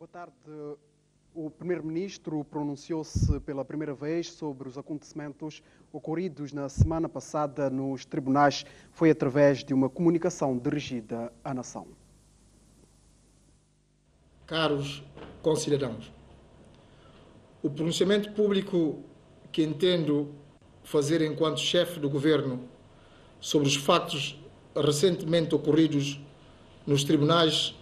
Boa tarde. O Primeiro-Ministro pronunciou-se pela primeira vez sobre os acontecimentos ocorridos na semana passada nos tribunais. Foi através de uma comunicação dirigida à nação. Caros concidadãos, o pronunciamento público que entendo fazer enquanto chefe do governo sobre os factos recentemente ocorridos nos tribunais,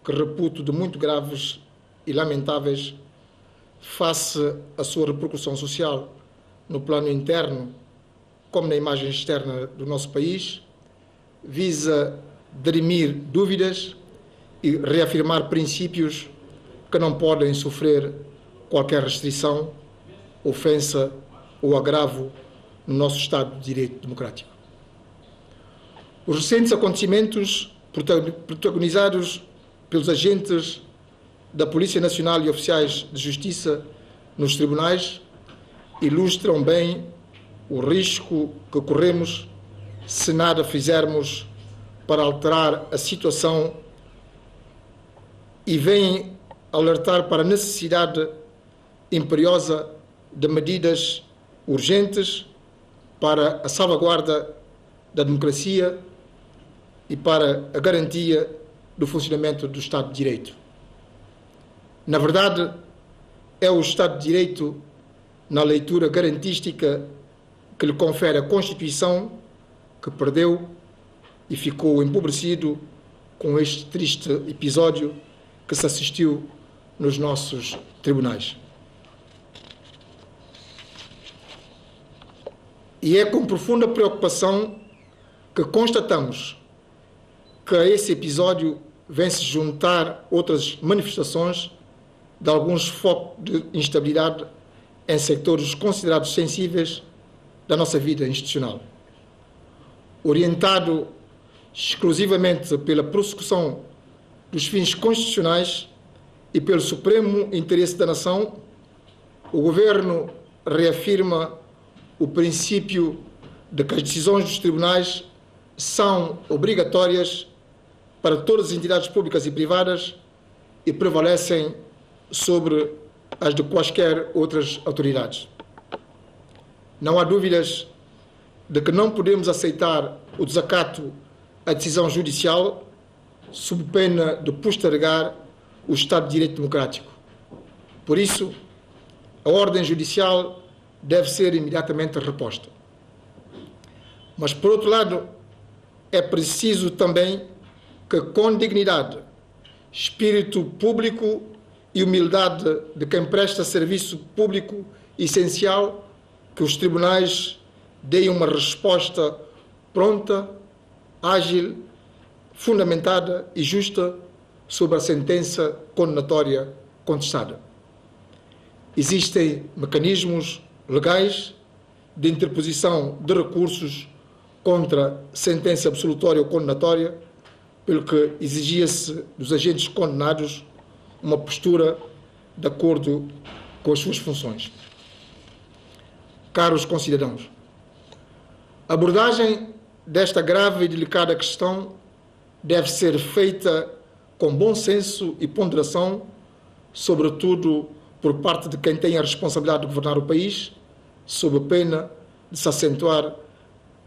que reputo de muito graves e lamentáveis, face à sua repercussão social no plano interno, como na imagem externa do nosso país, visa dirimir dúvidas e reafirmar princípios que não podem sofrer qualquer restrição, ofensa ou agravo no nosso Estado de Direito Democrático. Os recentes acontecimentos protagonizados pelos agentes da Polícia Nacional e oficiais de Justiça nos tribunais ilustram bem o risco que corremos se nada fizermos para alterar a situação e vêm alertar para a necessidade imperiosa de medidas urgentes para a salvaguarda da democracia e para a garantia do funcionamento do Estado de Direito. Na verdade, é o Estado de Direito, na leitura garantística que lhe confere a Constituição, que perdeu e ficou empobrecido com este triste episódio que se assistiu nos nossos tribunais. E é com profunda preocupação que constatamos que a esse episódio vem-se juntar outras manifestações de alguns focos de instabilidade em setores considerados sensíveis da nossa vida institucional. Orientado exclusivamente pela prossecução dos fins constitucionais e pelo supremo interesse da nação, o Governo reafirma o princípio de que as decisões dos tribunais são obrigatórias para todas as entidades públicas e privadas e prevalecem sobre as de quaisquer outras autoridades. Não há dúvidas de que não podemos aceitar o desacato à decisão judicial sob pena de postergar o Estado de Direito Democrático. Por isso, a ordem judicial deve ser imediatamente reposta. Mas, por outro lado, é preciso também que, com dignidade, espírito público e humildade de quem presta serviço público essencial, que os tribunais deem uma resposta pronta, ágil, fundamentada e justa sobre a sentença condenatória contestada. Existem mecanismos legais de interposição de recursos contra sentença absolutória ou condenatória, pelo que exigia-se dos agentes condenados uma postura de acordo com as suas funções. Caros concidadãos, a abordagem desta grave e delicada questão deve ser feita com bom senso e ponderação, sobretudo por parte de quem tem a responsabilidade de governar o país, sob pena de se acentuar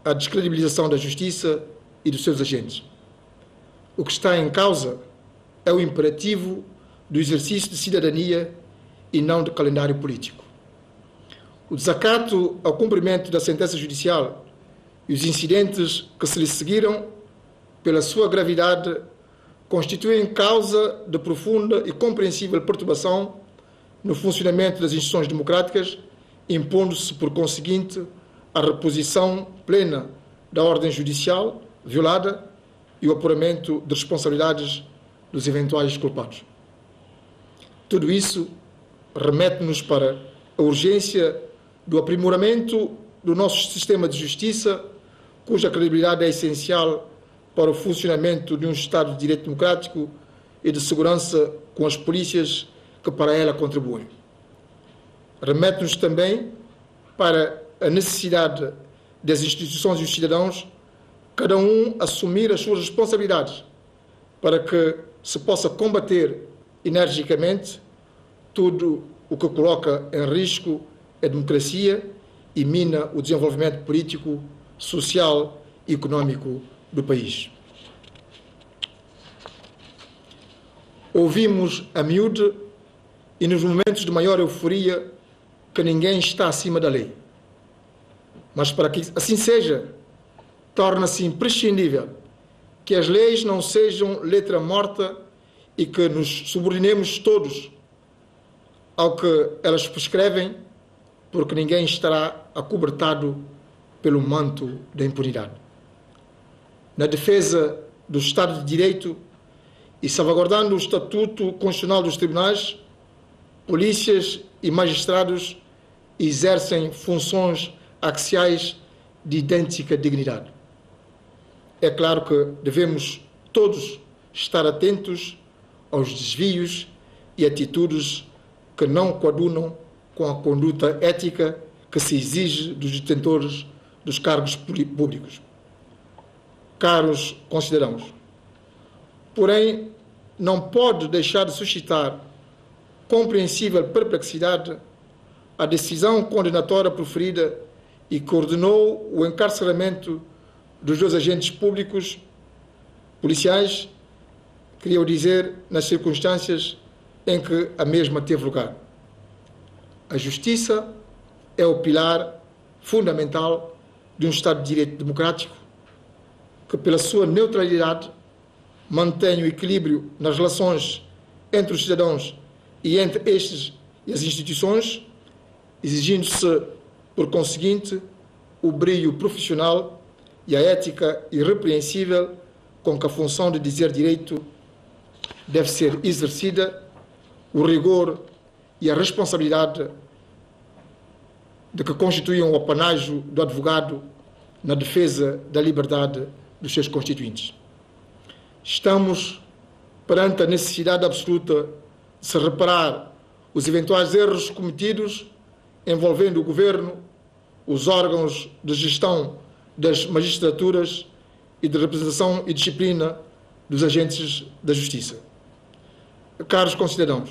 a descredibilização da justiça e dos seus agentes. O que está em causa é o imperativo do exercício de cidadania e não de calendário político. O desacato ao cumprimento da sentença judicial e os incidentes que se lhe seguiram, pela sua gravidade, constituem causa de profunda e compreensível perturbação no funcionamento das instituições democráticas, impondo-se, por conseguinte, a reposição plena da ordem judicial violada e o apuramento de responsabilidades dos eventuais culpados. Tudo isso remete-nos para a urgência do aprimoramento do nosso sistema de justiça, cuja credibilidade é essencial para o funcionamento de um Estado de Direito Democrático e de segurança com as polícias que para ela contribuem. Remete-nos também para a necessidade das instituições e dos cidadãos, cada um assumir as suas responsabilidades, para que se possa combater energicamente tudo o que coloca em risco a democracia e mina o desenvolvimento político, social e econômico do país. Ouvimos a miúde e nos momentos de maior euforia que ninguém está acima da lei. Mas para que assim seja, torna-se imprescindível que as leis não sejam letra morta e que nos subordinemos todos ao que elas prescrevem, porque ninguém estará acobertado pelo manto da impunidade. Na defesa do Estado de Direito e salvaguardando o Estatuto Constitucional dos Tribunais, polícias e magistrados exercem funções axiais de idêntica dignidade. É claro que devemos todos estar atentos aos desvios e atitudes que não coadunam com a conduta ética que se exige dos detentores dos cargos públicos. Caros concidadãos, porém, não pode deixar de suscitar compreensível perplexidade a decisão condenatória proferida e que ordenou o encarceramento dos 2 agentes públicos policiais, queria dizer, nas circunstâncias em que a mesma teve lugar. A justiça é o pilar fundamental de um Estado de Direito democrático que, pela sua neutralidade, mantém o equilíbrio nas relações entre os cidadãos e entre estes e as instituições, exigindo-se, por conseguinte, o brilho profissional e a ética irrepreensível com que a função de dizer direito deve ser exercida, o rigor e a responsabilidade de que constituem o apanágio do advogado na defesa da liberdade dos seus constituintes. Estamos perante a necessidade absoluta de se reparar os eventuais erros cometidos envolvendo o governo, os órgãos de gestão das magistraturas e de representação e disciplina dos agentes da justiça. Caros concidadãos,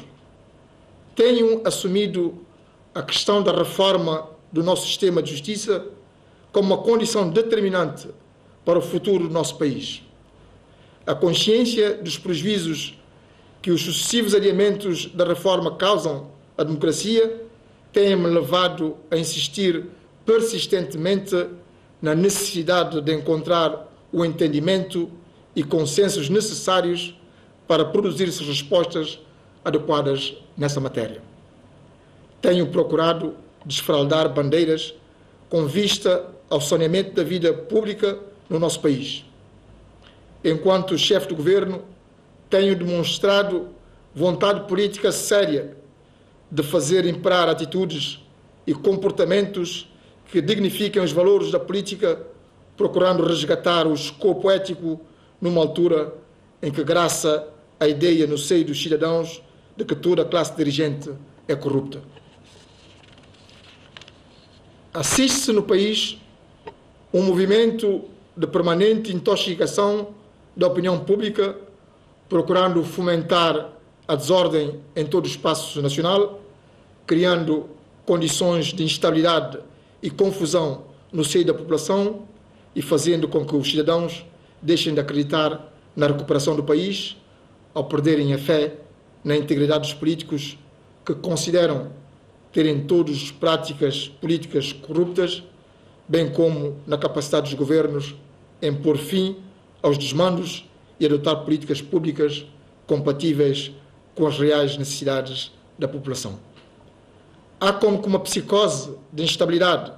tenho assumido a questão da reforma do nosso sistema de justiça como uma condição determinante para o futuro do nosso país. A consciência dos prejuízos que os sucessivos adiamentos da reforma causam à democracia tem-me levado a insistir persistentemente na necessidade de encontrar o entendimento e consensos necessários para produzir-se respostas adequadas nessa matéria. Tenho procurado desfraldar bandeiras com vista ao saneamento da vida pública no nosso país. Enquanto chefe do governo, tenho demonstrado vontade política séria de fazer imperar atitudes e comportamentos que dignifiquem os valores da política, procurando resgatar o escopo ético numa altura em que graça a ideia no seio dos cidadãos de que toda a classe dirigente é corrupta. Assiste-se no país um movimento de permanente intoxicação da opinião pública, procurando fomentar a desordem em todo o espaço nacional, criando condições de instabilidade e confusão no seio da população e fazendo com que os cidadãos deixem de acreditar na recuperação do país ao perderem a fé na integridade dos políticos que consideram terem todas práticas políticas corruptas, bem como na capacidade dos governos em pôr fim aos desmandos e adotar políticas públicas compatíveis com as reais necessidades da população. Há como que uma psicose de instabilidade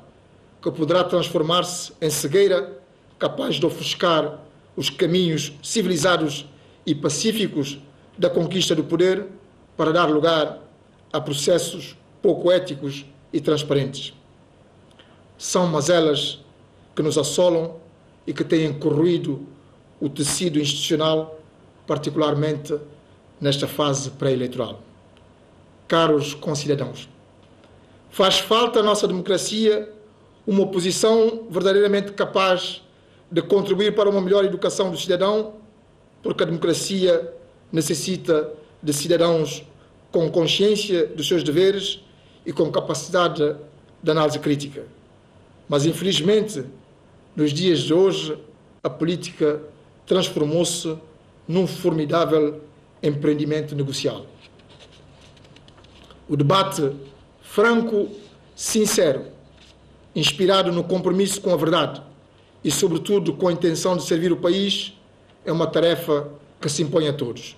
que poderá transformar-se em cegueira capaz de ofuscar os caminhos civilizados e pacíficos da conquista do poder para dar lugar a processos pouco éticos e transparentes. São mazelas que nos assolam e que têm corroído o tecido institucional, particularmente nesta fase pré-eleitoral. Caros concidadãos, faz falta à nossa democracia uma oposição verdadeiramente capaz de contribuir para uma melhor educação do cidadão, porque a democracia necessita de cidadãos com consciência dos seus deveres e com capacidade de análise crítica. Mas, infelizmente, nos dias de hoje, a política transformou-se num formidável empreendimento negocial. O debate franco, sincero, inspirado no compromisso com a verdade e, sobretudo, com a intenção de servir o país, é uma tarefa que se impõe a todos.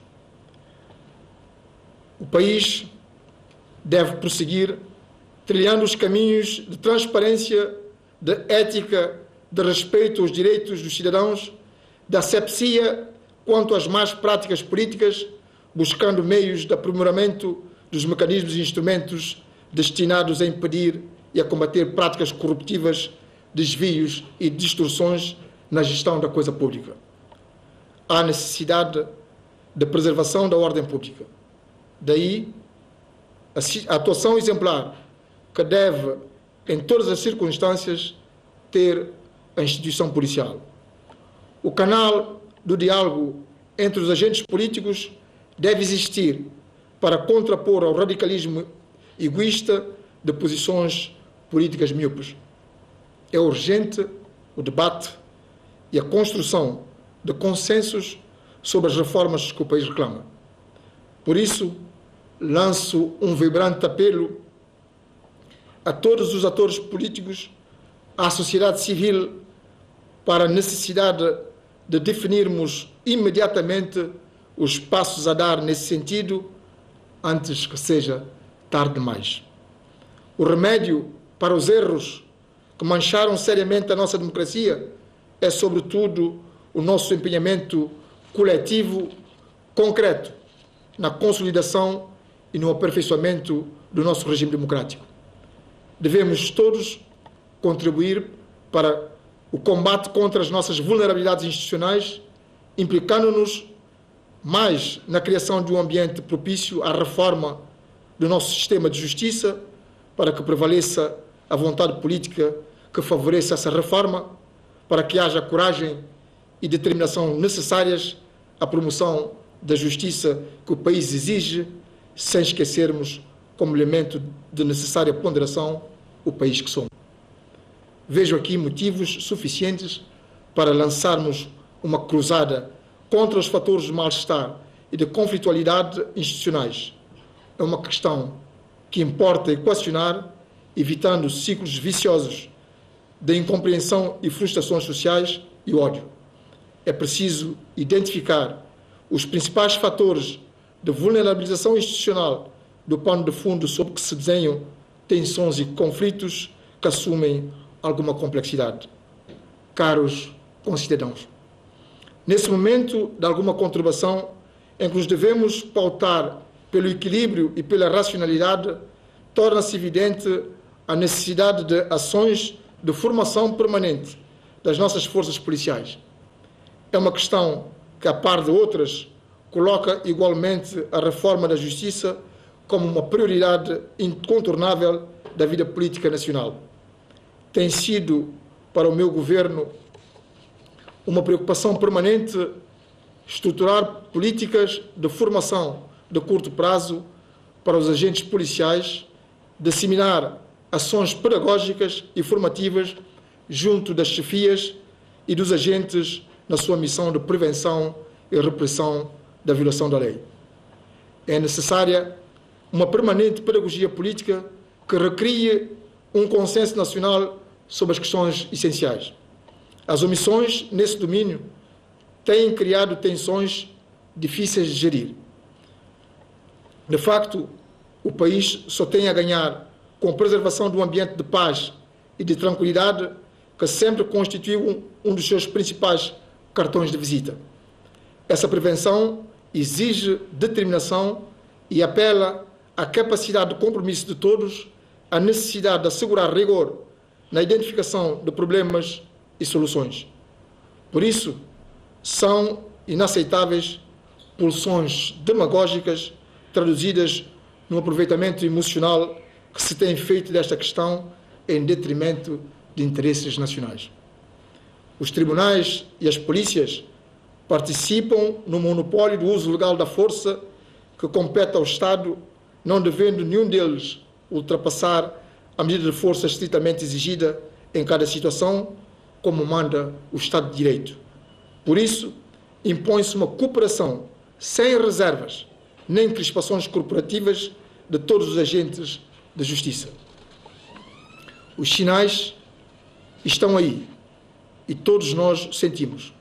O país deve prosseguir trilhando os caminhos de transparência, de ética, de respeito aos direitos dos cidadãos, de asepsia quanto às más práticas políticas, buscando meios de aprimoramento dos mecanismos e instrumentos destinados a impedir e a combater práticas corruptivas, desvios e distorções na gestão da coisa pública. Há necessidade de preservação da ordem pública. Daí, a atuação exemplar que deve, em todas as circunstâncias, ter a instituição policial. O canal do diálogo entre os agentes políticos deve existir para contrapor ao radicalismo egoísta de posições políticas míopes. É urgente o debate e a construção de consensos sobre as reformas que o país reclama. Por isso, lanço um vibrante apelo a todos os atores políticos, à sociedade civil, para a necessidade de definirmos imediatamente os passos a dar nesse sentido, antes que seja tarde demais. O remédio para os erros que mancharam seriamente a nossa democracia é, sobretudo, o nosso empenhamento coletivo, concreto, na consolidação e no aperfeiçoamento do nosso regime democrático. Devemos todos contribuir para o combate contra as nossas vulnerabilidades institucionais, implicando-nos mais na criação de um ambiente propício à reforma do nosso sistema de justiça, para que prevaleça a vontade política que favoreça essa reforma, para que haja coragem e determinação necessárias à promoção da justiça que o país exige, sem esquecermos, como elemento de necessária ponderação, o país que somos. Vejo aqui motivos suficientes para lançarmos uma cruzada contra os fatores de mal-estar e de conflitualidade institucionais. É uma questão que importa equacionar, evitando ciclos viciosos de incompreensão e frustrações sociais e ódio. É preciso identificar os principais fatores de vulnerabilização institucional do pano de fundo sobre que se desenham tensões e conflitos que assumem alguma complexidade. Caros concidadãos, nesse momento de alguma conturbação em que nos devemos pautar pelo equilíbrio e pela racionalidade, torna-se evidente a necessidade de ações de formação permanente das nossas forças policiais. É uma questão que, a par de outras, coloca igualmente a reforma da justiça como uma prioridade incontornável da vida política nacional. Tem sido, para o meu governo, uma preocupação permanente estruturar políticas de formação de curto prazo para os agentes policiais, disseminar ações pedagógicas e formativas junto das chefias e dos agentes na sua missão de prevenção e repressão da violação da lei. É necessária uma permanente pedagogia política que recrie um consenso nacional sobre as questões essenciais. As omissões nesse domínio têm criado tensões difíceis de gerir. De facto, o país só tem a ganhar com a preservação de um ambiente de paz e de tranquilidade que sempre constituiu um dos seus principais cartões de visita. Essa prevenção exige determinação e apela à capacidade de compromisso de todos, à necessidade de assegurar rigor na identificação de problemas e soluções. Por isso, são inaceitáveis pulsões demagógicas traduzidas no aproveitamento emocional que se tem feito desta questão em detrimento de interesses nacionais. Os tribunais e as polícias participam no monopólio do uso legal da força que compete ao Estado, não devendo nenhum deles ultrapassar a medida de força estritamente exigida em cada situação, como manda o Estado de Direito. Por isso, impõe-se uma cooperação sem reservas, nem crispações corporativas de todos os agentes da Justiça. Os sinais estão aí e todos nós sentimos.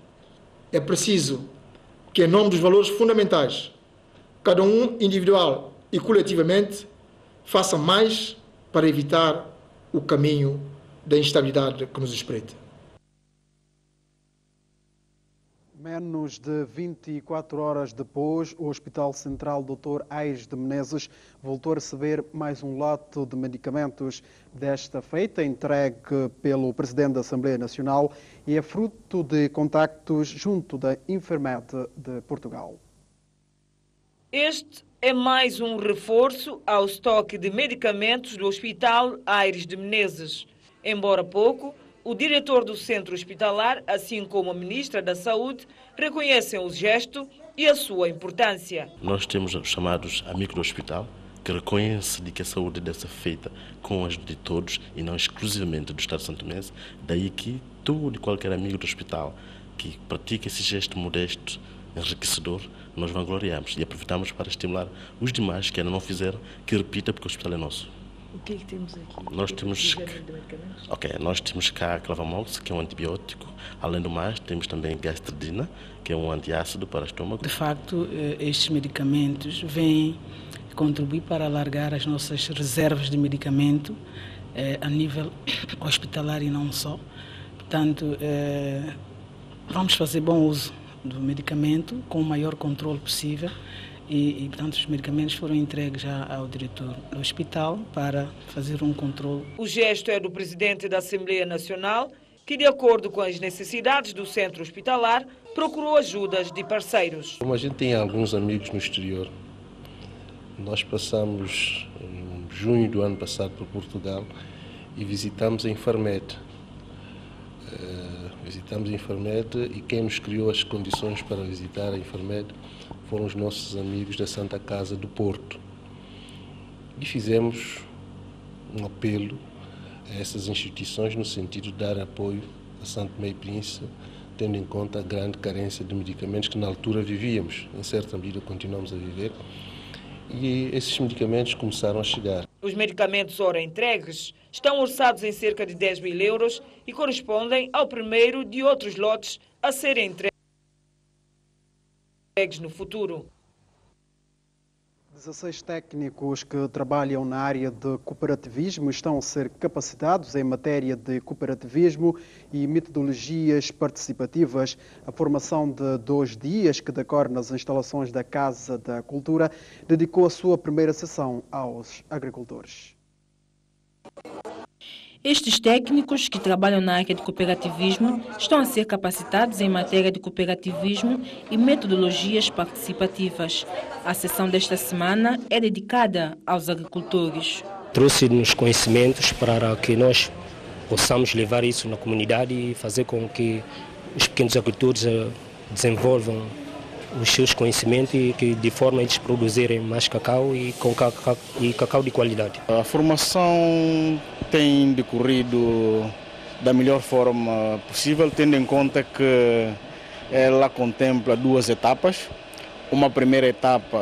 É preciso que, em nome dos valores fundamentais, cada um individual e coletivamente faça mais para evitar o caminho da instabilidade que nos espreita. Menos de 24 horas depois, o Hospital Central Dr. Aires de Menezes voltou a receber mais um lote de medicamentos desta feita, entregue pelo Presidente da Assembleia Nacional e é fruto de contactos junto da Infarmed de Portugal. Este é mais um reforço ao estoque de medicamentos do Hospital Aires de Menezes. Embora pouco, o diretor do centro hospitalar, assim como a ministra da Saúde, reconhecem o gesto e a sua importância. Nós temos os chamados amigos do hospital, que reconhecem que a saúde deve ser feita com a ajuda de todos e não exclusivamente do Estado santomense. Daí que todo e qualquer amigo do hospital que pratica esse gesto modesto, enriquecedor, nós vangloriamos e aproveitamos para estimular os demais que ainda não fizeram, que repita, porque o hospital é nosso. O que é que temos aqui? Nós temos cá Clavamox, que é um antibiótico. Além do mais, temos também Gastridina, que é um antiácido para o estômago. De facto, estes medicamentos vêm contribuir para alargar as nossas reservas de medicamento a nível hospitalar e não só. Portanto, vamos fazer bom uso do medicamento com o maior controle possível. E, portanto, os medicamentos foram entregues já ao diretor do hospital para fazer um controle. O gesto é do Presidente da Assembleia Nacional, que, de acordo com as necessidades do centro hospitalar, procurou ajudas de parceiros. Como a gente tem alguns amigos no exterior, nós passamos em junho do ano passado por Portugal e visitamos a Infarmed. E quem nos criou as condições para visitar a Infarmed foram os nossos amigos da Santa Casa do Porto. E fizemos um apelo a essas instituições no sentido de dar apoio a Santo Tomé e Príncipe, tendo em conta a grande carência de medicamentos que na altura vivíamos, em certa medida continuamos a viver, e esses medicamentos começaram a chegar. Os medicamentos ora entregues estão orçados em cerca de 10 mil euros e correspondem ao primeiro de outros lotes a serem entregues no futuro. 16 técnicos que trabalham na área de cooperativismo estão a ser capacitados em matéria de cooperativismo e metodologias participativas. A formação de 2 dias, que decorre nas instalações da Casa da Cultura, dedicou a sua primeira sessão aos agricultores. Estes técnicos que trabalham na área de cooperativismo estão a ser capacitados em matéria de cooperativismo e metodologias participativas. A sessão desta semana é dedicada aos agricultores. Trouxe-nos conhecimentos para que nós possamos levar isso na comunidade e fazer com que os pequenos agricultores desenvolvam os seus conhecimentos e que de forma a eles produzirem mais cacau e cacau de qualidade. A formação tem decorrido da melhor forma possível, tendo em conta que ela contempla 2 etapas. Uma primeira etapa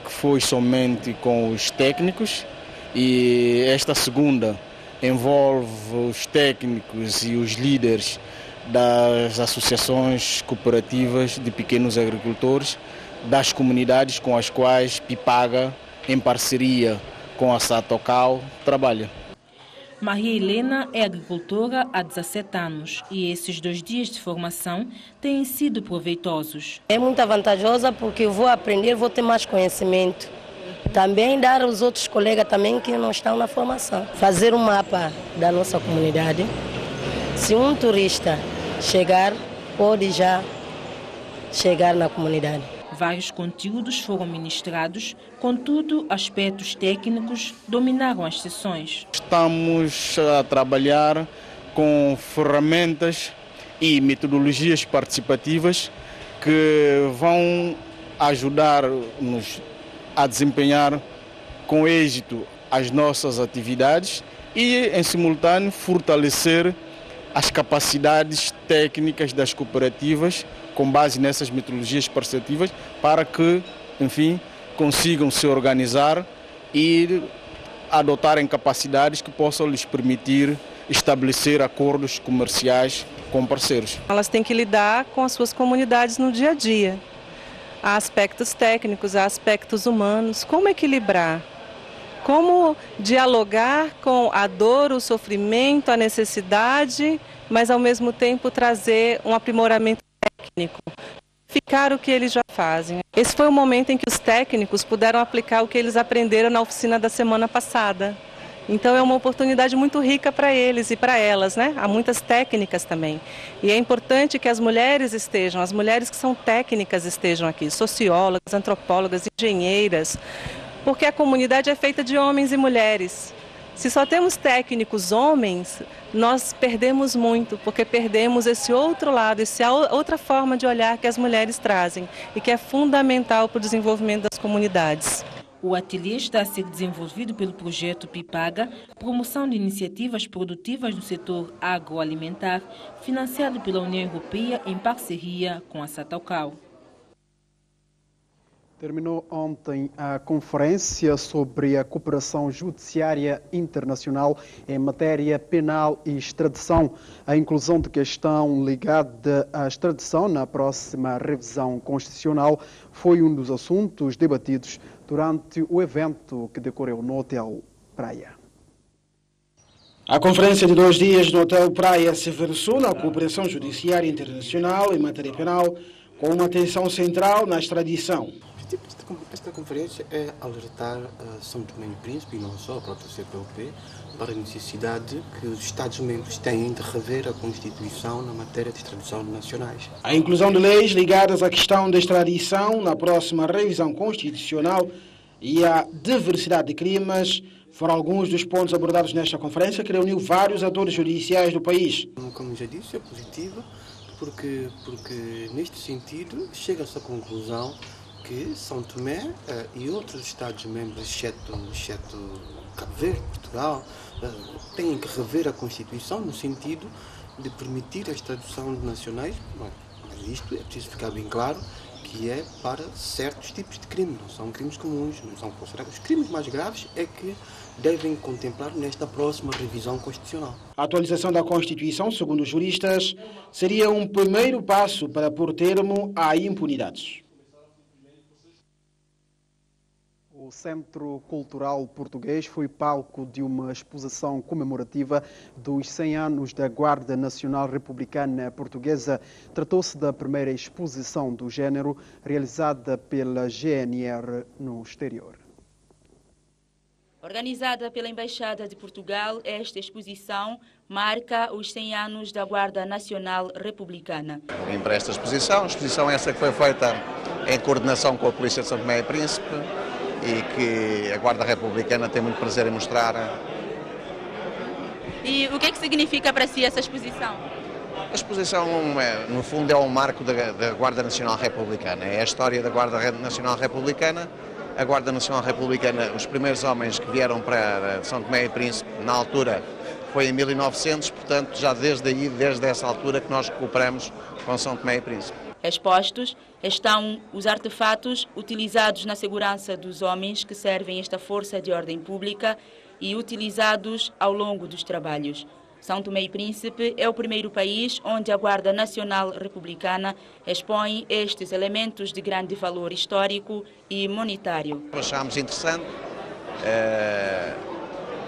que foi somente com os técnicos e esta segunda envolve os técnicos e os líderes das associações cooperativas de pequenos agricultores, das comunidades com as quais Pipaga, em parceria com a Satocal, trabalha. Maria Helena é agricultora há 17 anos e esses 2 dias de formação têm sido proveitosos. É muito vantajosa porque eu vou aprender, vou ter mais conhecimento. Também dar aos outros colegas também que não estão na formação. Fazer um mapa da nossa comunidade. Se um turista chegar, pode já chegar na comunidade. Vários conteúdos foram ministrados, contudo, aspectos técnicos dominaram as sessões. Estamos a trabalhar com ferramentas e metodologias participativas que vão ajudar-nos a desempenhar com êxito as nossas atividades e, em simultâneo, fortalecer as capacidades técnicas das cooperativas com base nessas metodologias participativas para que, enfim, consigam se organizar e adotarem capacidades que possam lhes permitir estabelecer acordos comerciais com parceiros. Elas têm que lidar com as suas comunidades no dia a dia. Há aspectos técnicos, há aspectos humanos. Como equilibrar? Como dialogar com a dor, o sofrimento, a necessidade, mas ao mesmo tempo trazer um aprimoramento técnico, ficar o que eles já fazem. Esse foi o momento em que os técnicos puderam aplicar o que eles aprenderam na oficina da semana passada. Então é uma oportunidade muito rica para eles e para elas, né? Há muitas técnicas também. E é importante que as mulheres estejam, as mulheres que são técnicas estejam aqui, sociólogas, antropólogas, engenheiras, porque a comunidade é feita de homens e mulheres. Se só temos técnicos homens, nós perdemos muito, porque perdemos esse outro lado, essa outra forma de olhar que as mulheres trazem e que é fundamental para o desenvolvimento das comunidades. O ateliê está a ser desenvolvido pelo projeto PIPAGA, promoção de iniciativas produtivas do setor agroalimentar, financiado pela União Europeia em parceria com a Sataucal. Terminou ontem a conferência sobre a cooperação judiciária internacional em matéria penal e extradição. A inclusão de questão ligada à extradição na próxima revisão constitucional foi um dos assuntos debatidos durante o evento que decorreu no Hotel Praia. A conferência de 2 dias no Hotel Praia se versou na cooperação judiciária internacional em matéria penal, com uma atenção central na extradição. Esta conferência é alertar São Tomé e Príncipe, e não só a própria CPLP, para a necessidade que os Estados-membros têm de rever a Constituição na matéria de extradição de nacionais. A inclusão de leis ligadas à questão da extradição na próxima revisão constitucional e a diversidade de crimes foram alguns dos pontos abordados nesta conferência, que reuniu vários atores judiciais do país. Como já disse, é positiva, porque neste sentido chega-se à conclusão que São Tomé e outros Estados-membros, exceto Cabo Verde, Portugal, têm que rever a Constituição no sentido de permitir a extradição de nacionais, mas isto é preciso ficar bem claro que é para certos tipos de crimes, não são crimes comuns, não são considerados. Os crimes mais graves é que devem contemplar nesta próxima revisão constitucional. A atualização da Constituição, segundo os juristas, seria um primeiro passo para pôr termo à impunidade. O Centro Cultural Português foi palco de uma exposição comemorativa dos 100 anos da Guarda Nacional Republicana Portuguesa. Tratou-se da primeira exposição do género realizada pela GNR no exterior. Organizada pela Embaixada de Portugal, esta exposição marca os 100 anos da Guarda Nacional Republicana. Vim para esta exposição essa que foi feita em coordenação com a Polícia de São Tomé e Príncipe, e que a Guarda Republicana tem muito prazer em mostrar. E o que é que significa para si essa exposição? A exposição, no fundo, é um marco da Guarda Nacional Republicana. É a história da Guarda Nacional Republicana. A Guarda Nacional Republicana, os primeiros homens que vieram para São Tomé e Príncipe, na altura, foi em 1900, portanto, já desde essa altura que nós cooperamos com São Tomé e Príncipe. Expostos estão os artefatos utilizados na segurança dos homens que servem esta força de ordem pública e utilizados ao longo dos trabalhos. São Tomé e Príncipe é o primeiro país onde a Guarda Nacional Republicana expõe estes elementos de grande valor histórico e monetário. Achámos interessante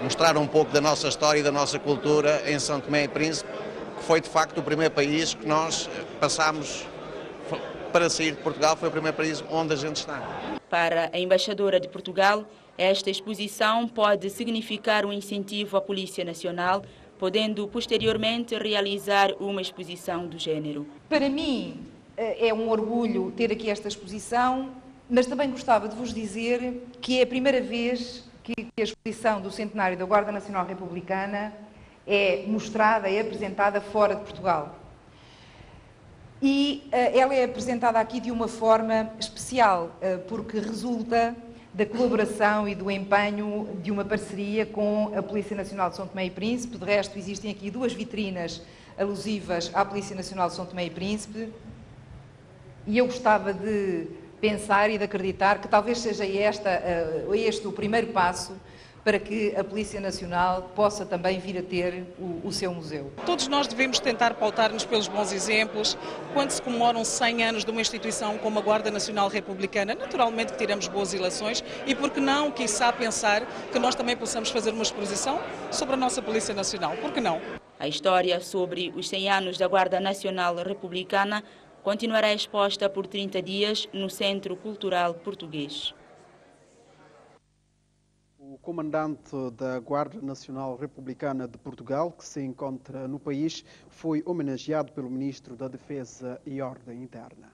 mostrar um pouco da nossa história e da nossa cultura em São Tomé e Príncipe, que foi de facto o primeiro país que nós passámos para sair de Portugal, foi o primeiro país onde a gente está. Para a Embaixadora de Portugal, esta exposição pode significar um incentivo à Polícia Nacional, podendo posteriormente realizar uma exposição do género. Para mim é um orgulho ter aqui esta exposição, mas também gostava de vos dizer que é a primeira vez que a exposição do centenário da Guarda Nacional Republicana é mostrada, é apresentada fora de Portugal. E ela é apresentada aqui de uma forma especial, porque resulta da colaboração e do empenho de uma parceria com a Polícia Nacional de São Tomé e Príncipe. De resto, existem aqui 2 vitrinas alusivas à Polícia Nacional de São Tomé e Príncipe, e eu gostava de pensar e de acreditar que talvez seja este o primeiro passo para que a Polícia Nacional possa também vir a ter o seu museu. Todos nós devemos tentar pautar-nos pelos bons exemplos. Quando se comemoram 100 anos de uma instituição como a Guarda Nacional Republicana, naturalmente que tiramos boas ilações e, por que não, quiçá, pensar que nós também possamos fazer uma exposição sobre a nossa Polícia Nacional. Por que não? A história sobre os 100 anos da Guarda Nacional Republicana continuará exposta por 30 dias no Centro Cultural Português. O comandante da Guarda Nacional Republicana de Portugal, que se encontra no país, foi homenageado pelo Ministro da Defesa e Ordem Interna.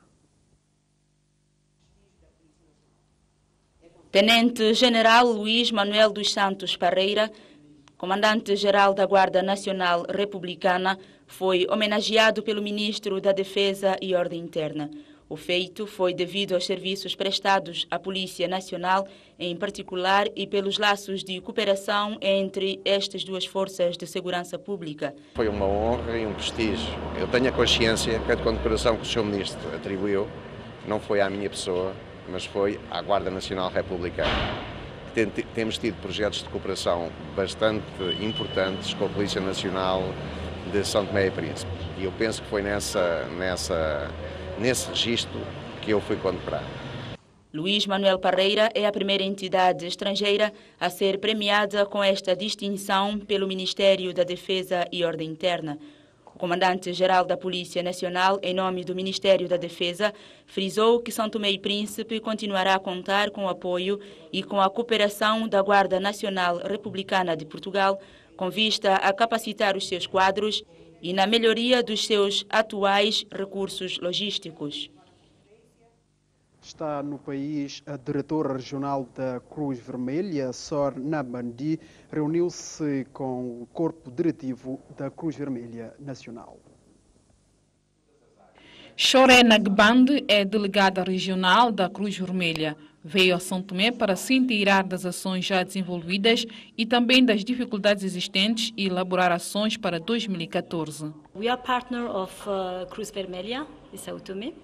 Tenente-General Luís Manuel dos Santos Parreira, comandante-geral da Guarda Nacional Republicana, foi homenageado pelo Ministro da Defesa e Ordem Interna. O feito foi devido aos serviços prestados à Polícia Nacional, em particular, e pelos laços de cooperação entre estas 2 forças de segurança pública. Foi uma honra e um prestígio. Eu tenho a consciência que a condecoração que o Sr. Ministro atribuiu não foi à minha pessoa, mas foi à Guarda Nacional Republicana. Temos tido projetos de cooperação bastante importantes com a Polícia Nacional de São Tomé e Príncipe. E eu penso que foi nesse registro que eu fui condecorado. Luís Manuel Parreira é a primeira entidade estrangeira a ser premiada com esta distinção pelo Ministério da Defesa e Ordem Interna. O comandante-geral da Polícia Nacional, em nome do Ministério da Defesa, frisou que São Tomé e Príncipe continuará a contar com o apoio e com a cooperação da Guarda Nacional Republicana de Portugal, com vista a capacitar os seus quadros e na melhoria dos seus atuais recursos logísticos. Está no país a diretora regional da Cruz Vermelha, Sor Nabandi, reuniu-se com o corpo diretivo da Cruz Vermelha Nacional. Choré Nagbande é delegada regional da Cruz Vermelha. Veio a São Tomé para se inteirar das ações já desenvolvidas e também das dificuldades existentes e elaborar ações para 2014. We are partner of Cruz Vermelha in São Tomé.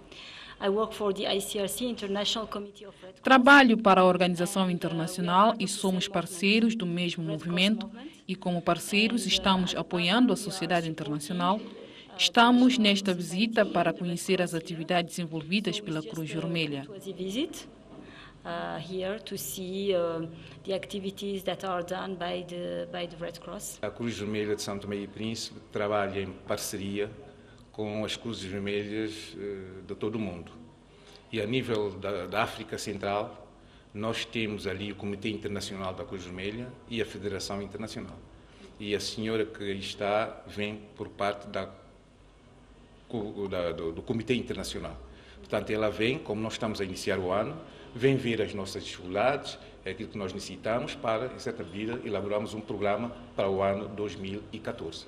I work for the ICRC, International Committee of Red Cross. Trabalho para a organização internacional e somos parceiros do mesmo movimento e, como parceiros, estamos apoiando a sociedade internacional. Estamos nesta visita para conhecer as atividades desenvolvidas pela Cruz Vermelha. Here to see the activities that are done by the Red Cross. A Cruz Vermelha de São Tomé e Príncipe trabalha em parceria com as Cruzes Vermelhas de todo o mundo. E a nível da África Central, nós temos ali o Comitê Internacional da Cruz Vermelha e a Federação Internacional. E a senhora que aí está vem por parte do Comitê Internacional. Portanto, ela vem, como nós estamos a iniciar o ano, vem ver as nossas dificuldades, aquilo que nós necessitamos para, em certa medida, elaborarmos um programa para o ano 2014.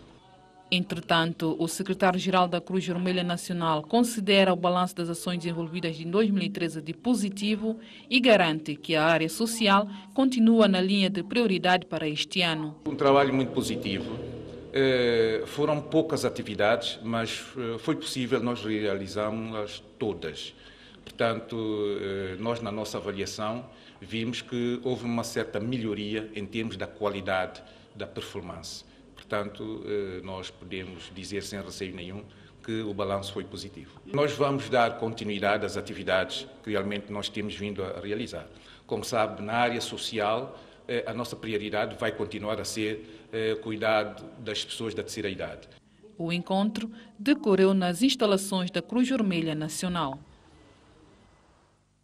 Entretanto, o secretário-geral da Cruz Vermelha Nacional considera o balanço das ações desenvolvidas em 2013 de positivo e garante que a área social continua na linha de prioridade para este ano. Um trabalho muito positivo. Foram poucas atividades, mas foi possível, nós realizamos-las todas. Portanto, nós na nossa avaliação vimos que houve uma certa melhoria em termos da qualidade da performance. Portanto, nós podemos dizer sem receio nenhum que o balanço foi positivo. Nós vamos dar continuidade às atividades que realmente nós temos vindo a realizar. Como sabe, na área social, a nossa prioridade vai continuar a ser cuidar das pessoas da terceira idade. O encontro decorreu nas instalações da Cruz Vermelha Nacional.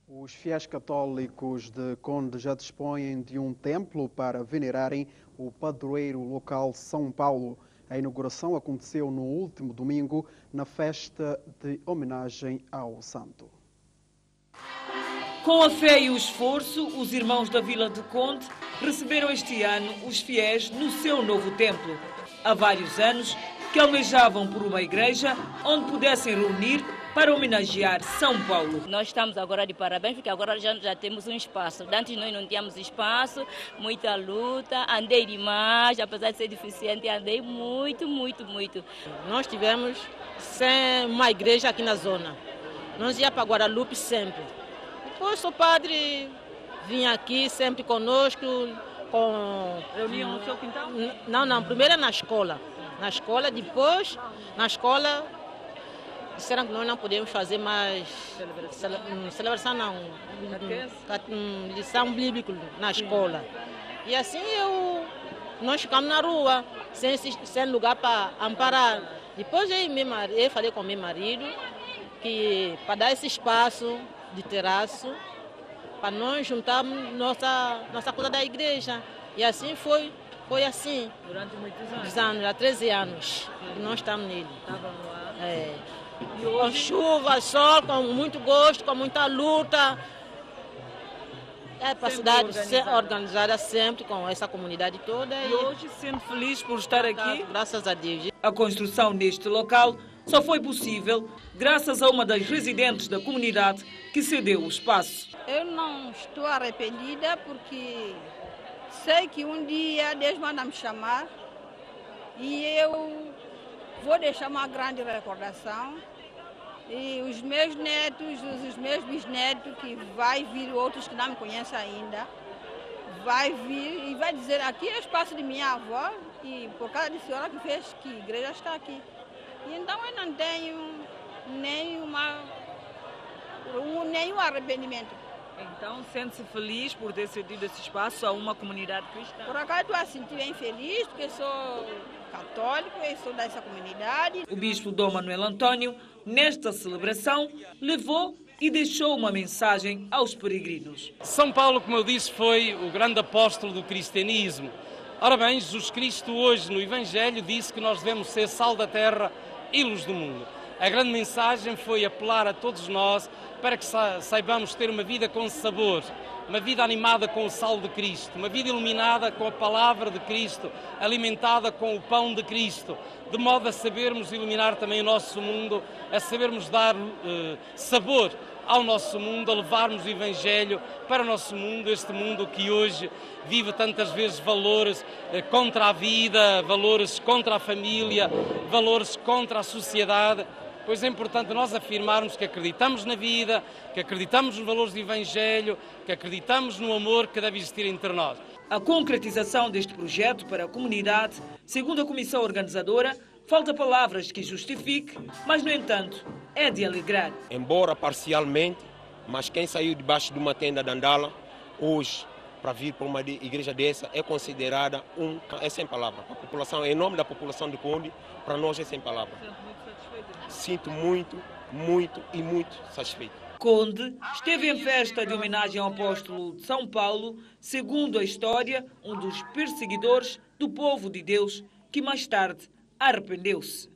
Os fiéis católicos de Conde já dispõem de um templo para venerarem o padroeiro local São Paulo. A inauguração aconteceu no último domingo, na festa de homenagem ao santo. Com a fé e o esforço, os irmãos da Vila de Conde receberam este ano os fiéis no seu novo templo. Há vários anos que almejavam por uma igreja onde pudessem reunir para homenagear São Paulo. Nós estamos agora de parabéns, porque agora já temos um espaço. Antes nós não tínhamos espaço, muita luta, andei demais, apesar de ser deficiente, andei muito. Nós tivemos sem uma igreja aqui na zona. Nós íamos para Guadalupe sempre. Depois o padre vinha aqui sempre conosco. Reunião no seu quintal? Não, primeiro é na escola. Na escola, depois, na escola, disseram que nós não podemos fazer mais celebração não, lição bíblica na escola. E assim nós ficamos na rua, sem lugar para amparar. Depois eu falei com meu marido que para dar esse espaço de terraço, para nós juntarmos nossa coisa da igreja. E assim foi assim. Durante muitos anos? Há 13 anos que nós estamos nele. Estavam lá? É. Com chuva, sol, com muito gosto, com muita luta. É para a cidade ser organizada sempre com essa comunidade toda. E hoje sendo feliz por estar aqui? Graças a Deus. A construção neste local só foi possível graças a uma das residentes da comunidade que cedeu o espaço. Eu não estou arrependida porque sei que um dia Deus manda me chamar e eu vou deixar uma grande recordação. E os meus netos, os meus bisnetos, que vai vir outros que não me conhecem ainda, vai vir e vai dizer, aqui é o espaço de minha avó e por causa da senhora que fez que a igreja está aqui. E então eu não tenho nenhum arrependimento. Então sente-se feliz por ter cedido esse espaço a uma comunidade cristã? Por acaso estou a sentir bem feliz, porque sou católico e sou dessa comunidade. O bispo Dom Manuel Antônio, nesta celebração, levou e deixou uma mensagem aos peregrinos. São Paulo, como eu disse, foi o grande apóstolo do cristianismo. Ora bem, Jesus Cristo hoje no Evangelho disse que nós devemos ser sal da terra e luz do mundo. A grande mensagem foi apelar a todos nós para que saibamos ter uma vida com sabor, uma vida animada com o sal de Cristo, uma vida iluminada com a palavra de Cristo, alimentada com o pão de Cristo, de modo a sabermos iluminar também o nosso mundo, a sabermos dar sabor ao nosso mundo, a levarmos o Evangelho para o nosso mundo, este mundo que hoje vive tantas vezes valores contra a vida, valores contra a família, valores contra a sociedade. Pois é importante nós afirmarmos que acreditamos na vida, que acreditamos nos valores do Evangelho, que acreditamos no amor que deve existir entre nós. A concretização deste projeto para a comunidade, segundo a comissão organizadora, falta palavras que justifique, mas, no entanto, é de alegrar. Embora parcialmente, mas quem saiu debaixo de uma tenda de andala, hoje, para vir para uma igreja dessa, é considerada é sem palavra. A população, em nome da população de Conde, para nós é sem palavra. Sinto muito satisfeito. Conde esteve em festa de homenagem ao apóstolo de São Paulo, segundo a história, um dos perseguidores do povo de Deus, que mais tarde arrependeu-se.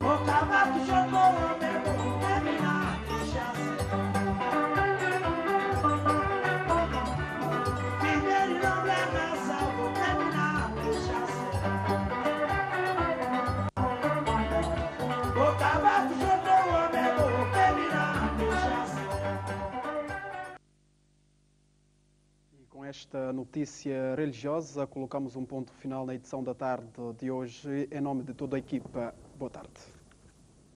Com esta notícia religiosa, colocamos um ponto final na edição da tarde de hoje. Em nome de toda a equipa, boa tarde.